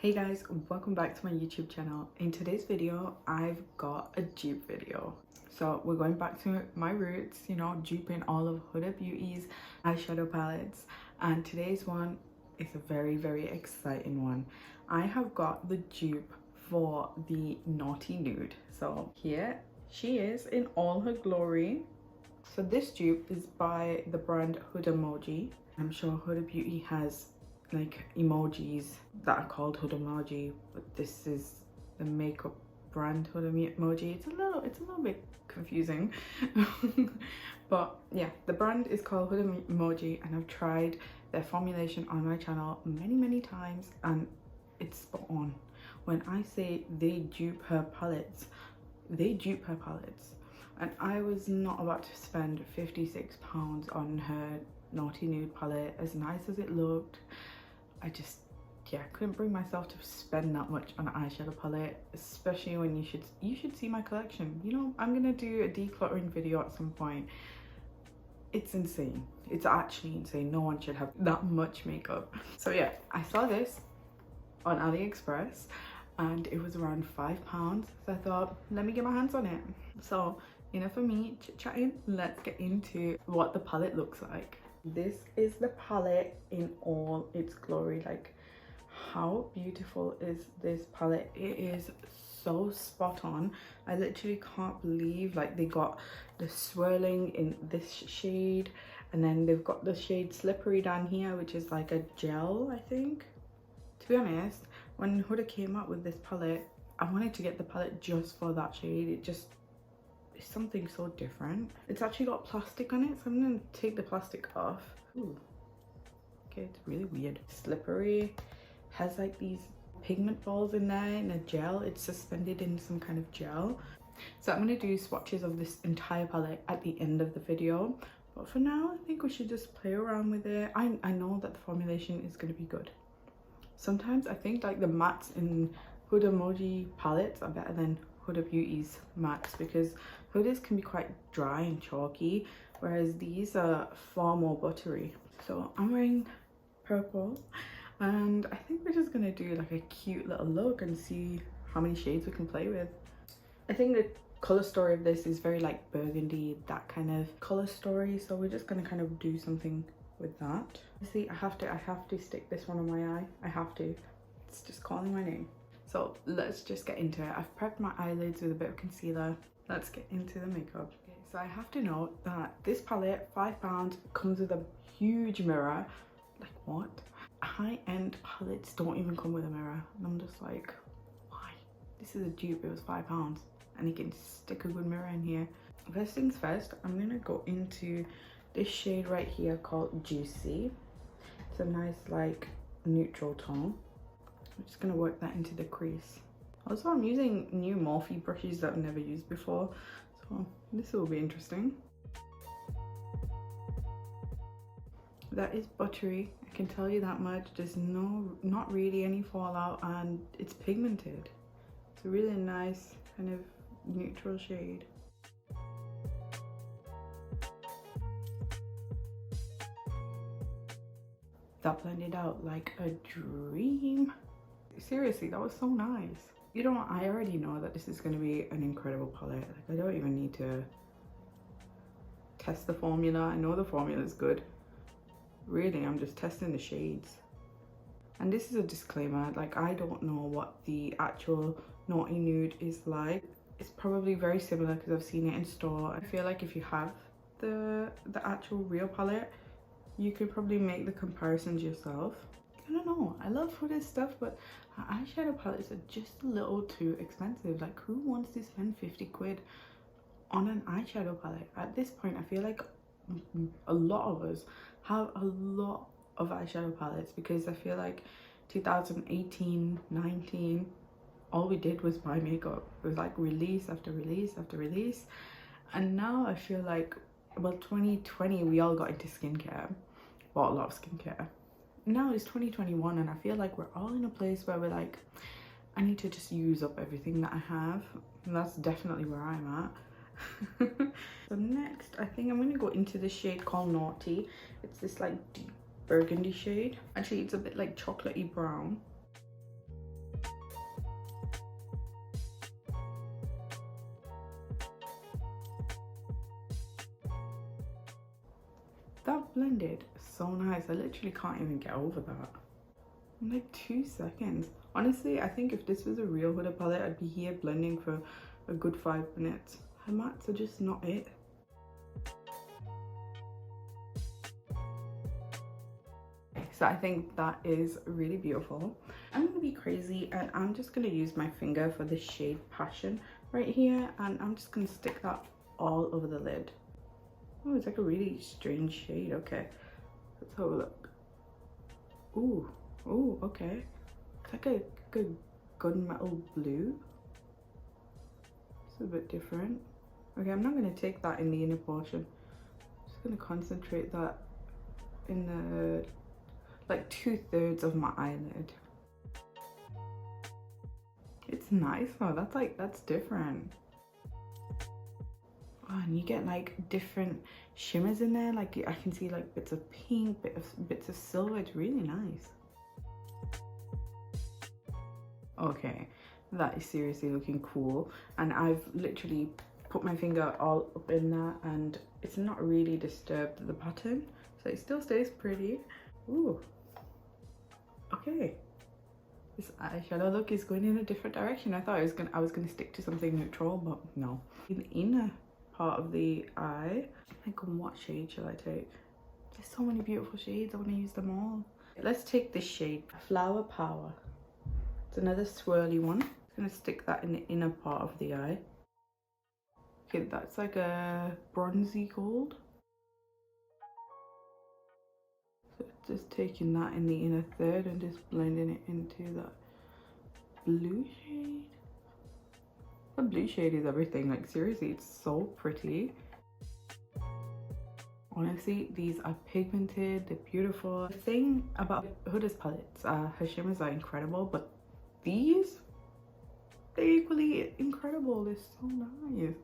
Hey guys, welcome back to my YouTube channel. In today's video, I've got a dupe video. So we're going back to my roots, you know, duping all of Huda Beauty's eyeshadow palettes. And today's one is a very exciting one. I have got the dupe for the Naughty Nude. So here she is in all her glory. So this dupe is by the brand Huda Emoji. I'm sure Huda Beauty has like emojis that are called Huda Emoji, but this is the makeup brand Huda Emoji. It's a little bit confusing. But yeah, the brand is called Huda Emoji, and I've tried their formulation on my channel many times, and it's spot on. When I say they dupe her palettes, they dupe her palettes. And I was not about to spend £56 on her Naughty Nude palette, as nice as it looked. I just, yeah, couldn't bring myself to spend that much on an eyeshadow palette, especially when you should see my collection. You know, I'm gonna do a decluttering video at some point. It's insane. It's actually insane. No one should have that much makeup. So yeah, I saw this on AliExpress and it was around £5. So I thought, let me get my hands on it. So enough of me chit-chatting, let's get into what the palette looks like. This is the palette in all its glory. Like, how beautiful is this palette? It is so spot on. I literally can't believe, like, they got the swirling in this shade, and then they've got the shade Slippery down here, which is like a gel, I think. To be honest, when Huda came up with this palette, I wanted to get the palette just for that shade. It's something so different. It's actually got plastic on it, so I'm gonna take the plastic off. Ooh, okay, it's really weird. Slippery has like these pigment balls in there in a gel. It's suspended in some kind of gel. So I'm gonna do swatches of this entire palette at the end of the video, but for now I think we should just play around with it. I know that the formulation is gonna be good. Sometimes I think like the mattes in Huda Emoji palettes are better than Huda Beauty's mattes, because Huda's can be quite dry and chalky, whereas these are far more buttery. So I'm wearing purple, and I think we're just gonna do like a cute little look and see how many shades we can play with. I think the color story of this is very like burgundy, that kind of color story, so we're just gonna kind of do something with that. See, I have to stick this one on my eye. I have to. It's just calling my name. So let's just get into it. I've prepped my eyelids with a bit of concealer. Let's get into the makeup. Okay, so I have to note that this palette, £5, comes with a huge mirror. Like, what? High-end palettes don't even come with a mirror. And I'm just like, why? This is a dupe, it was £5. And you can stick a good mirror in here. First things first, I'm gonna go into this shade right here called Juicy. It's a nice like neutral tone. I'm just gonna work that into the crease. Also, I'm using new Morphe brushes that I've never used before, so this will be interesting. That is buttery, I can tell you that much. There's not really any fallout, and it's pigmented. It's a really nice kind of neutral shade. That blended out like a dream. Seriously, that was so nice. You know what, I already know that this is going to be an incredible palette. Like, I don't even need to test the formula. I know the formula is good. Really, I'm just testing the shades. And this is a disclaimer, like, I don't know what the actual Naughty Nude is like. It's probably very similar because I've seen it in store. I feel like if you have the actual real palette, you could probably make the comparisons yourself. I don't know, I love Huda stuff, but eyeshadow palettes are just a little too expensive. Like, who wants to spend 50 quid on an eyeshadow palette? At this point, I feel like a lot of us have a lot of eyeshadow palettes, because I feel like 2018, 19, all we did was buy makeup. It was like release after release after release. And now I feel like, well, 2020, we all got into skincare. Bought a lot of skincare. Now it's 2021, and I feel like we're all in a place where we're like, I need to just use up everything that I have, and that's definitely where I'm at. So next, I think I'm gonna go into this shade called Naughty. It's this like deep burgundy shade. Actually, it's a bit like chocolatey brown. That blended so nice. I literally can't even get over that in like 2 seconds. Honestly, I think if this was a real Huda palette, I'd be here blending for a good 5 minutes. Her mattes are just not it. So I think that is really beautiful. I'm gonna be crazy and I'm just gonna use my finger for the shade Passion right here, and I'm just gonna stick that all over the lid. Oh, it's like a really strange shade. Okay, let's have a look. Ooh, ooh, okay. It's like a good gunmetal blue. It's a bit different. Okay, I'm not gonna take that in the inner portion. I'm just gonna concentrate that in the like 2/3 of my eyelid. It's nice though. That's different. Oh, and you get like different shimmers in there. Like I can see like bits of pink, bits of silver. It's really nice. Okay, that is seriously looking cool, and I've literally put my finger all up in that, and it's not really disturbed the pattern, so it still stays pretty. Ooh. Okay, this eyeshadow look is going in a different direction. I thought I was gonna stick to something neutral, but no. In the inner part of the eye, like what shade shall I take? There's so many beautiful shades. I want to use them all. Let's take this shade, Flower Power. It's another swirly one. I'm gonna stick that in the inner part of the eye. Okay, that's like a bronzy gold. Just taking that in the inner third and just blending it into that blue shade. The blue shade is everything. Like seriously, it's so pretty. Honestly, these are pigmented, they're beautiful. The thing about Huda's palettes, her shimmers are incredible, but these, they're equally incredible. They're so nice.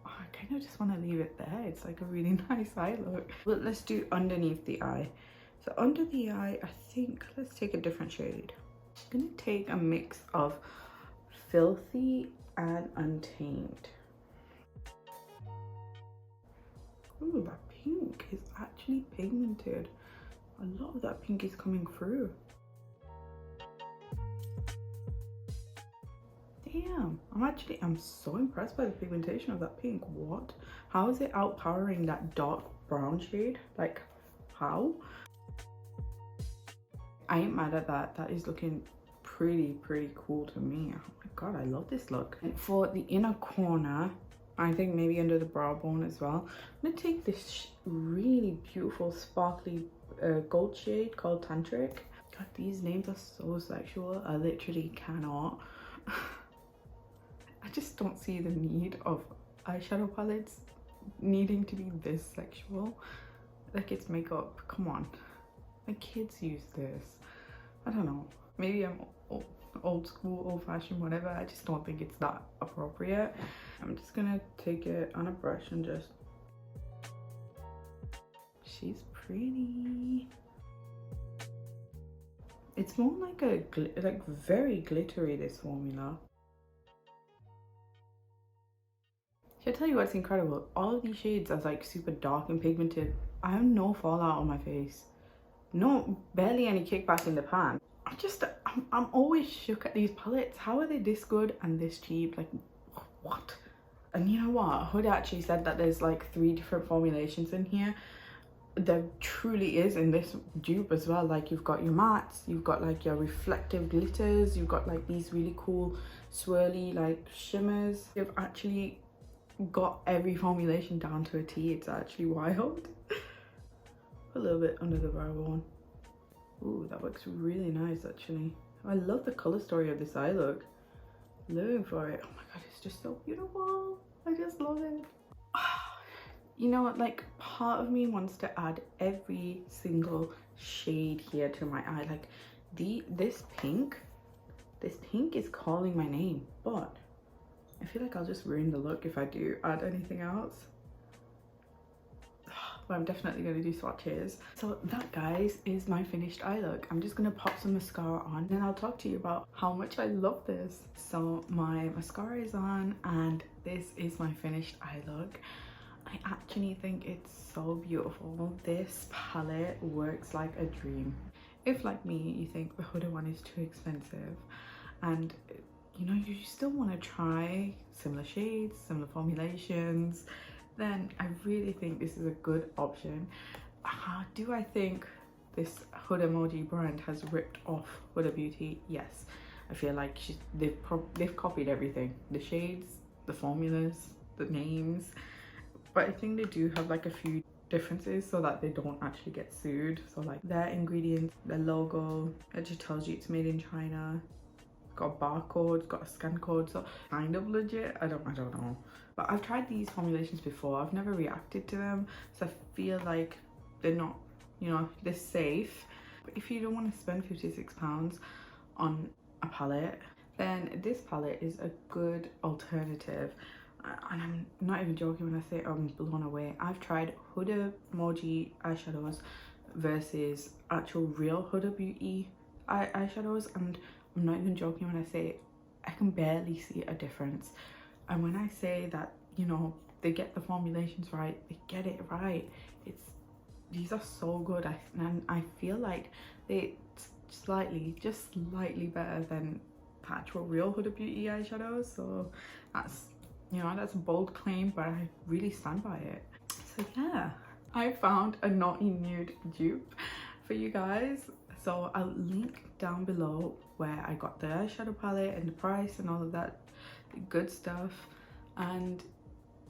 Oh, I kind of just want to leave it there. It's like a really nice eye look. But let's do underneath the eye. So under the eye, I think, let's take a different shade. I'm gonna take a mix of Filthy and Untamed. Ooh, that pink is actually pigmented. A lot of that pink is coming through. Damn, I'm so impressed by the pigmentation of that pink. What? How is it outpowering that dark brown shade? Like, how? I ain't mad at that. That is looking pretty cool to me. Oh my god, I love this look. And for the inner corner, I think maybe under the brow bone as well, I'm gonna take this really beautiful sparkly gold shade called Tantric. God, these names are so sexual. I literally cannot. I just don't see the need of eyeshadow palettes needing to be this sexual. Like, it's makeup, come on. My kids use this. I don't know, maybe I'm old school, old fashioned, whatever. I just don't think it's that appropriate. I'm just gonna take it on a brush and just, she's pretty. It's more like a like very glittery, this formula. Should I tell you what's incredible? All of these shades are like super dark and pigmented. I have no fallout on my face. No, barely any kickback in the pan. I'm always shook at these palettes. How are they this good and this cheap? Like, what? And you know what? Huda actually said that there's like 3 different formulations in here. There truly is in this dupe as well. Like, you've got your mattes, you've got like your reflective glitters, you've got like these really cool swirly like shimmers. You've actually got every formulation down to a T. It's actually wild. A little bit under the brow bone. Ooh, that looks really nice actually. I love the color story of this eye look. Living for it. Oh my god, it's just so beautiful. I just love it. You know what, like part of me wants to add every single shade here to my eye. Like this pink is calling my name, but I feel like I'll just ruin the look if I do add anything else. But I'm definitely going to do swatches. So that, guys, is my finished eye look. I'm just going to pop some mascara on and I'll talk to you about how much I love this. So my mascara is on and this is my finished eye look. I I actually think it's so beautiful. This palette works like a dream. If like me you think the Huda one is too expensive and you know you still want to try similar shades, similar formulations, then I really think this is a good option. Do I think this Huda emoji brand has ripped off Huda Beauty? Yes. I feel like they've copied everything, the shades, the formulas, the names, but I think they do have like a few differences so that they don't actually get sued. So like their ingredients, their logo, it just tells you it's made in China, got a barcode, got a scan code, so kind of legit. I don't know, but I've tried these formulations before. I've never reacted to them, so I feel like they're not, you know, they're safe. But if you don't want to spend £56 on a palette, then this palette is a good alternative. And I'm not even joking when I say I'm blown away. I've tried Huda emoji eyeshadows versus actual real Huda Beauty eyeshadows, and I'm not even joking when I say I can barely see a difference. And when I say that, you know, they get the formulations right, they get it right. These are so good. And I feel like they just slightly better than actual real Huda Beauty eyeshadows. So that's, you know, that's a bold claim, but I really stand by it. So yeah, I found a naughty nude dupe for you guys, so I'll link down below where I got the eyeshadow palette and the price and all of that good stuff, and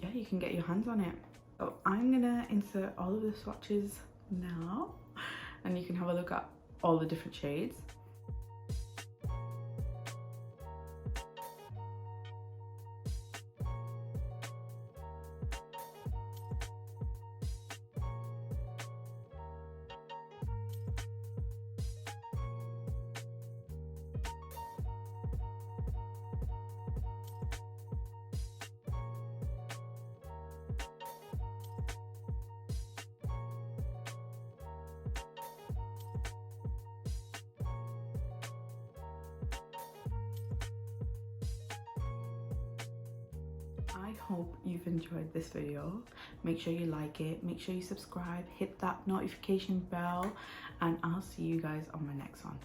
yeah, you can get your hands on it. So I'm gonna insert all of the swatches now and you can have a look at all the different shades. I hope you've enjoyed this video. Make sure you like it, make sure you subscribe, hit that notification bell, and I'll see you guys on my next one.